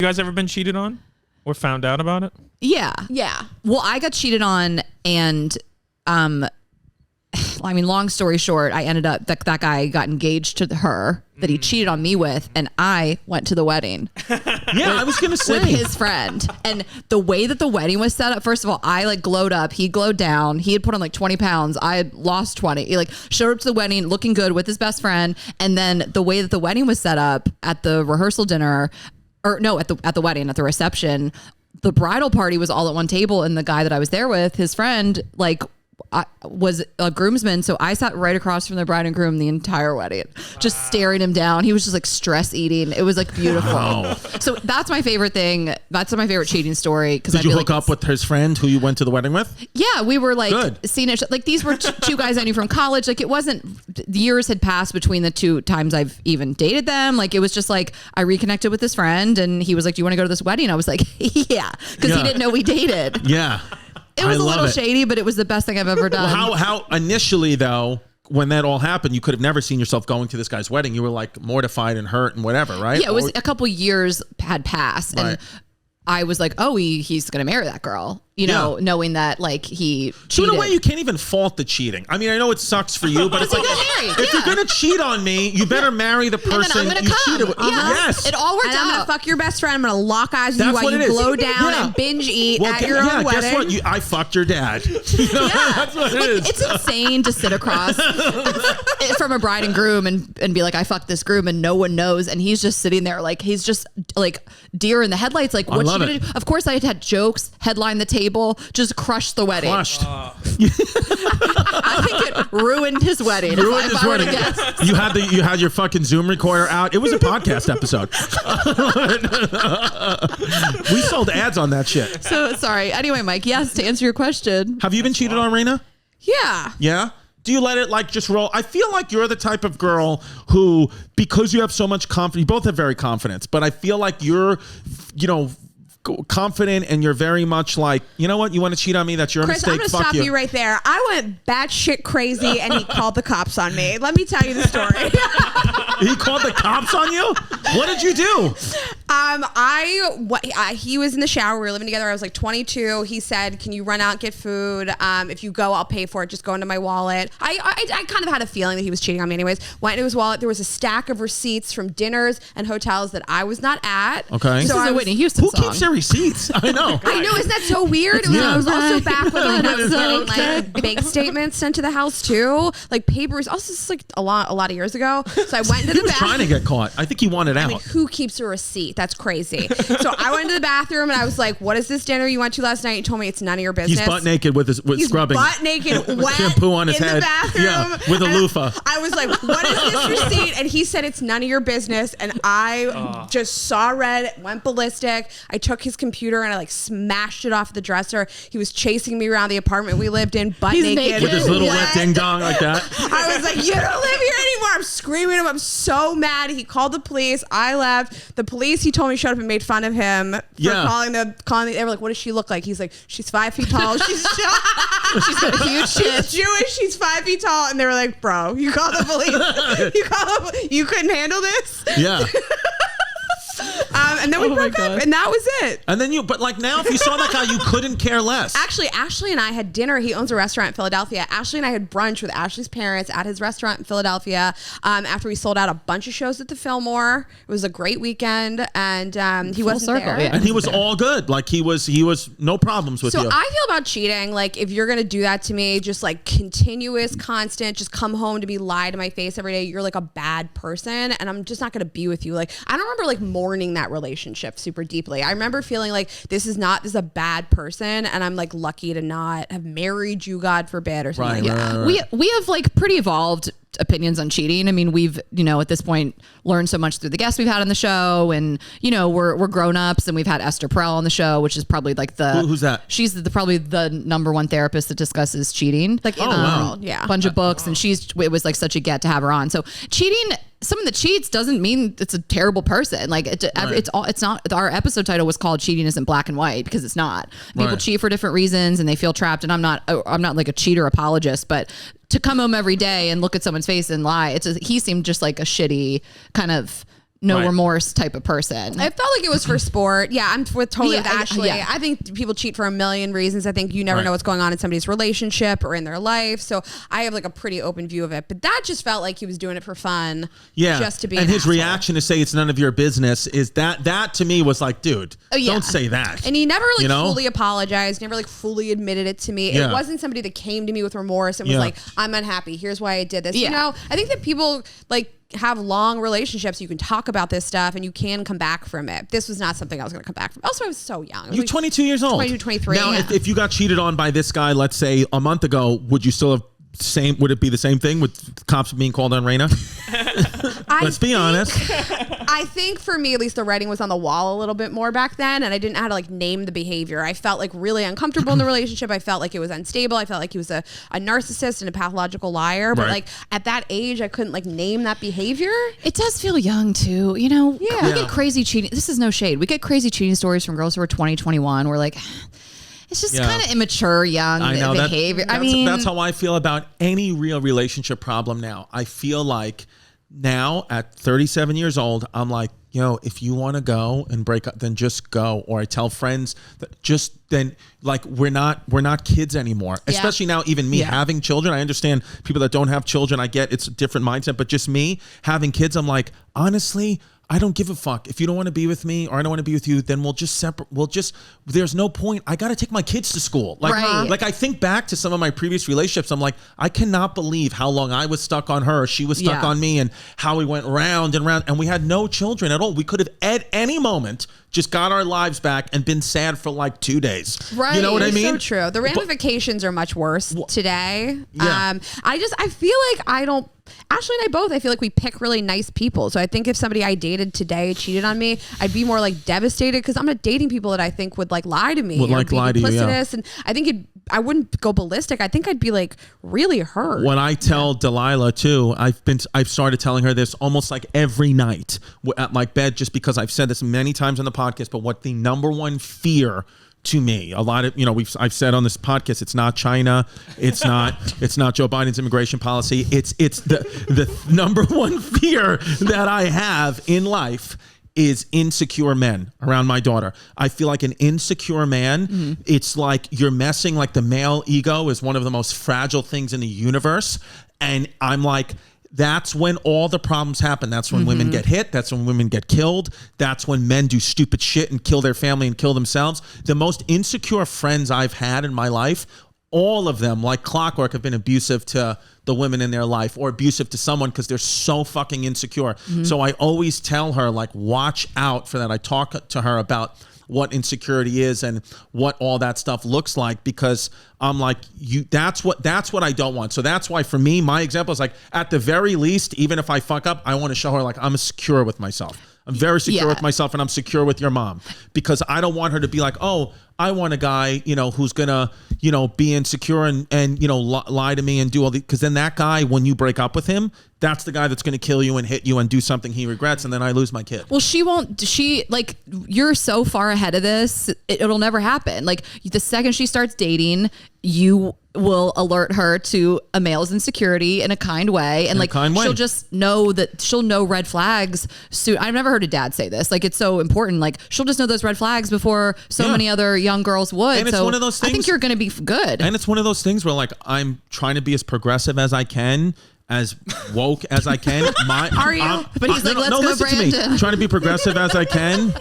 You guys ever been cheated on or found out about it? Yeah. Well, I got cheated on, and I mean, long story short, I ended up that guy got engaged to her that he cheated on me with, and I went to the wedding. Yeah, I was gonna say, with his friend. And the way that the wedding was set up, first of all, I like glowed up, he glowed down. He had put on like 20 pounds. I had lost 20. He like showed up to the wedding looking good with his best friend. And then the way that the wedding was set up at the rehearsal dinner, or no, at the wedding, at the reception, the bridal party was all at one table, and the guy that I was there with, his friend, like was a groomsman, so I sat right across from the bride and groom the entire wedding, just staring him down. He was just like stress eating. It was like beautiful. Wow. So that's my favorite thing. That's my favorite cheating story. Did you hook up with his friend who you went to the wedding with? Yeah, we were like seeing it. Like these were two guys I knew from college. Like it wasn't, years had passed between the two times I've even dated them. Like it was just like I reconnected with this friend, and he was like, "Do you want to go to this wedding?" I was like, "Yeah," because he didn't know we dated. Yeah. It was a little shady, but it was the best thing I've ever done. Well, how initially though, when that all happened, you could have never seen yourself going to this guy's wedding. You were like mortified and hurt and whatever, right? Yeah, it was a couple years had passed, and I was like, oh, he's going to marry that girl, you know, knowing that like he cheated. So in a way, you can't even fault the cheating. I mean, I know it sucks for you, but it's like, if you're going to cheat on me, you better marry the person you cheated with. Yes. It all worked out. I'm going to fuck your best friend. I'm going to lock eyes with you while you glow down and binge eat at your own wedding. Guess what? I fucked your dad. That's what it is. It's insane to sit across from a bride and groom and be like, I fucked this groom, and no one knows. And he's just sitting there like, he's just like deer in the headlights. Like, what's she going to do? Of course, I had jokes, headline the table, just crushed the wedding. Crushed. I think it ruined his wedding. Ruined his wedding. You had your fucking Zoom recorder out. It was a podcast episode. We sold ads on that shit. So sorry. Anyway, Mike, yes, to answer your question. Have you been cheated on, Raina? Yeah. Yeah? Do you let it like just roll? I feel like you're the type of girl who, because you have so much confidence, you both have very confidence, but I feel like you're, confident, and you're very much like, you know what, you want to cheat on me, that's your Chris, mistake. I'm gonna stop you right there. I went batshit crazy, and he called the cops on me. Let me tell you the story. He called the cops on you? What did you do? He was in the shower. We were living together. I was like 22. He said, "Can you run out and get food? If you go, I'll pay for it. Just go into my wallet." I kind of had a feeling that he was cheating on me anyways. Went into his wallet. There was a stack of receipts from dinners and hotels that I was not at. Okay. So this is a Whitney Houston song. Who keeps their receipts? I know. I know. Isn't that so weird? I was also back when I was getting like bank statements sent to the house too, like papers. Also, this is like a lot of years ago. So I went into the bathroom. Trying to get caught. I think he wanted out. I mean, who keeps a receipt? That's crazy. So I went into the bathroom and I was like, "What is this dinner you went to last night?" You told me it's none of your business. He's butt naked with scrubbing. Butt naked, wet, shampoo on his in head. the bathroom. Yeah, with a loofah. I was like, "What is this receipt?" And he said, "It's none of your business." And I just saw red, went ballistic. I took his computer and I like smashed it off the dresser. He was chasing me around the apartment we lived in, butt naked. With his little wet ding dong like that. I was like, "You don't live here anymore." I'm screaming at him. I'm so mad. He called the police. I left. The police, he told me, showed up and made fun of him for calling the. They were like, "What does she look like?" He's like, "She's 5 feet tall. She's got a huge shit. She's Jewish. She's 5 feet tall." And they were like, "Bro, you called the police. You couldn't handle this." Yeah. And then we broke up, and that was it. And then but like now, if you saw that guy, you couldn't care less. Actually, Ashley and I had dinner. He owns a restaurant in Philadelphia. Ashley and I had brunch with Ashley's parents at his restaurant in Philadelphia. After we sold out a bunch of shows at the Fillmore, it was a great weekend, and he wasn't there. Yeah, and he was all good. Like he was no problems with you. So I feel about cheating. Like if you're gonna do that to me, just like continuous, constant, just come home to be lied to my face every day. You're like a bad person, and I'm just not gonna be with you. Like I don't remember like mourning that relationship super deeply. I remember feeling like this is a bad person, and I'm like lucky to not have married you, God forbid, or something like that. Right. We have like pretty evolved opinions on cheating. I mean, we've, at this point learned so much through the guests we've had on the show, and, we're grown-ups, and we've had Esther Perel on the show, which is probably like who's that? She's probably the number one therapist that discusses cheating. Like in the world. Yeah. Bunch of books. And it was like such a get to have her on. So cheating, someone that cheats doesn't mean it's a terrible person. Like it's not, our episode title was called Cheating Isn't Black and White, because it's not. People cheat for different reasons and they feel trapped. And I'm not like a cheater apologist, but to come home every day and look at someone's face and lie, he seemed just like a shitty kind of no remorse type of person. I felt like it was for sport. Yeah, I'm totally with Ashley. yeah. I think people cheat for a million reasons. I think you never know what's going on in somebody's relationship or in their life. So I have like a pretty open view of it. But that just felt like he was doing it for fun. Yeah. Just to be and an his asshole. reaction to say it's none of your business is that to me was like, dude, don't say that. And he never like fully apologized, never like fully admitted it to me. It wasn't somebody that came to me with remorse and was like, I'm unhappy. Here's why I did this. You know, I think that people like have long relationships. You can talk about this stuff and you can come back from it. This was not something I was going to come back from. Also, I was so young. You're like 22 years old. 22, 23. Now, if you got cheated on by this guy, let's say a month ago, would you still have would it be the same thing with cops being called on Raina? Let's be honest. I think for me, at least the writing was on the wall a little bit more back then, and I didn't know how to like name the behavior. I felt like really uncomfortable in the relationship. I felt like it was unstable. I felt like he was a narcissist and a pathological liar. But like at that age, I couldn't like name that behavior. It does feel young too. You know, we get crazy cheating. This is no shade. We get crazy cheating stories from girls who are 20, 21. We're like, it's just kind of immature, young behavior. That's how I feel about any real relationship problem now. I feel like now at 37 years old, I'm like, if you want to go and break up, then just go. Or I tell friends that we're not kids anymore. Yeah. Especially now, even me having children. I understand people that don't have children. I get it's a different mindset, but just me having kids, I'm like, honestly, I don't give a fuck. If you don't want to be with me or I don't want to be with you, then we'll just separate. There's no point. I got to take my kids to school. Like I think back to some of my previous relationships. I'm like, I cannot believe how long I was stuck on her. She was stuck on me and how we went round and round and we had no children at all. We could have at any moment just got our lives back and been sad for like 2 days. Right. You know what I mean? So true. The ramifications are much worse today. Yeah. I feel like Ashley and I both, I feel like we pick really nice people. So I think if somebody I dated today cheated on me, I'd be more like devastated because I'm not dating people that I think would like lie to me. Would like lie to you, yeah. And I think I wouldn't go ballistic. I think I'd be like really hurt. When I tell Delilah too, I've started telling her this almost like every night at my bed, just because I've said this many times on the podcast, but what the number one fear to me, a lot of, I've said on this podcast, it's not China, it's not Joe Biden's immigration policy. It's the number one fear that I have in life is insecure men around my daughter. I feel like an insecure man, it's like you're messing, like the male ego is one of the most fragile things in the universe. And I'm like, that's when all the problems happen. That's when women get hit. That's when women get killed. That's when men do stupid shit and kill their family and kill themselves. The most insecure friends I've had in my life, all of them, like clockwork, have been abusive to the women in their life or abusive to someone because they're so fucking insecure. So I always tell her, like, watch out for that. I talk to her about what insecurity is and what all that stuff looks like, because I'm like, that's what I don't want. So that's why for me, my example is like, at the very least, even if I fuck up, I want to show her like I'm secure with myself. I'm very secure with myself and I'm secure with your mom, because I don't want her to be like, oh, I want a guy, who's gonna, be insecure and lie to me and do all the, because then that guy, when you break up with him, that's the guy that's going to kill you and hit you and do something he regrets, and then I lose my kid. Well, you're so far ahead of this, it'll never happen. Like, the second she starts dating, you will alert her to a male's insecurity in a kind way, and she'll just know that she'll know red flags soon. I've never heard a dad say this. Like, it's so important. Like, she'll just know those red flags before so many other young girls would. And it's one of those things, I think you're going to be good. And it's one of those things where, like, I'm trying to be as progressive as I can, as woke as I can. Are you? But he's like, let's go, Brandon. To me. Trying to be progressive as I can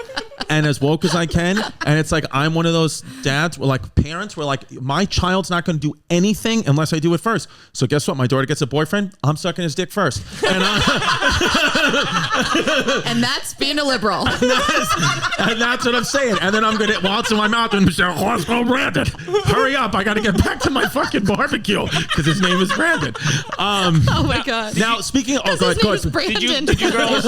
and as woke as I can. And it's like, I'm one of those dads where, like, parents where, like, my child's not going to do anything unless I do it first. So guess what? My daughter gets a boyfriend. I'm sucking his dick first. And that's being a liberal. And that's what I'm saying. And then I'm going to waltz in my mouth and say, let's go, Brandon. Hurry up. I got to get back to my fucking barbecue because his name is Brandon. Oh my God. Now, speaking of, Did you girls